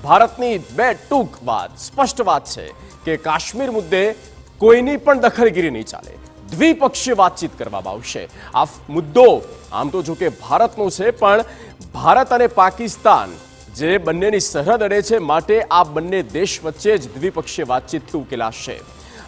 ભારતની બે ટૂંક વાત, સ્પષ્ટ વાત છે કે કાશ્મીર મુદ્દે કોઈની પણ દખલગીરી નહીં ચાલે, દ્વિપક્ષીય વાતચીત કરવામાં આવશે। આ મુદ્દો આમ તો જો કે ભારતનો છે, પણ ભારત અને પાકિસ્તાન જે બંનેની સરહદ અડે છે, માટે આ બંને દેશ વચ્ચે જ દ્વિપક્ષીય વાતચીતથી ઉકેલાશે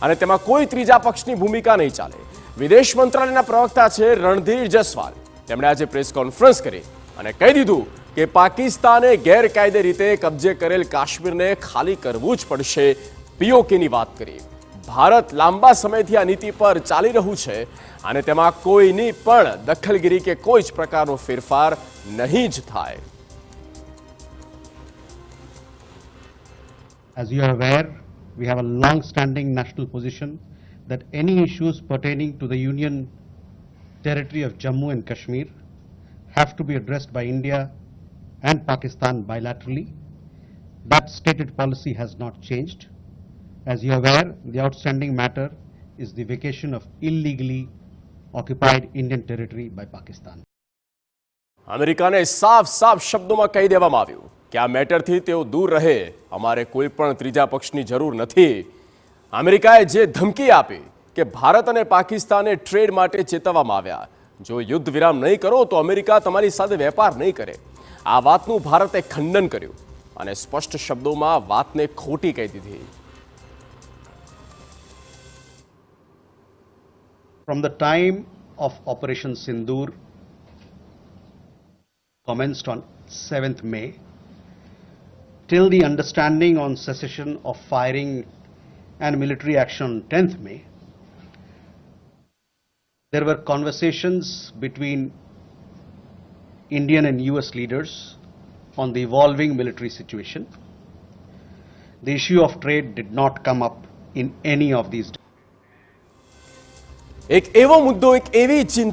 અને તેમાં કોઈ ત્રીજા પક્ષની ભૂમિકા નહીં ચાલે। વિદેશ મંત્રાલયના પ્રવક્તા છે રણધીર જયસ્વાલ, તેમણે આજે પ્રેસ કોન્ફરન્સ કરી અને કહી દીધું કે પાકિસ્તાને ગેરકાયદે રીતે કબજે કરેલ કાશ્મીરને ખાલી કરવું જ પડશે। પીઓકેની વાત કરી, ભારત લાંબા સમયથી આ નીતિ પર ચાલી રહ્યું છે અને તેમાં કોઈની પણ દખલગીરી કે કોઈ જ પ્રકારનો ફેરફાર નહીં જ થાય। As you are aware, we have a long-standing national position that any issues pertaining to the Union territory of Jammu and Kashmir have to be addressed by India and Pakistan bilaterally. That stated policy has not changed. As you are aware, the outstanding matter is the vacation of illegally occupied Indian territory by Pakistan. અમેરિકાને સાફ સાફ શબ્દોમાં કહી દેવામાં આવ્યું કે આ મેટરથી તેઓ દૂર રહે, અમારે કોઈ પણ ત્રીજા પક્ષની જરૂર નથી। અમેરિકાએ જે ધમકી આપી કે ભારત અને પાકિસ્તાને ટ્રેડ માટે ચેતવવામાં આવ્યા, જો યુદ્ધ વિરામ નહીં કરો તો અમેરિકા તમારી સાથે વેપાર નહીં કરે, આ વાતનું ભારતે ખંડન કર્યું અને સ્પષ્ટ શબ્દોમાં વાતને ખોટી કહી દીધી। From the time of Operation Sindoor commenced on 7th May till the understanding on cessation of firing and military action on 10th May, there were conversations between Indian and US leaders on the evolving military situation. The issue of trade did not come up in any of these. એક એવો મુદ્દો, એક એવી ચિંતા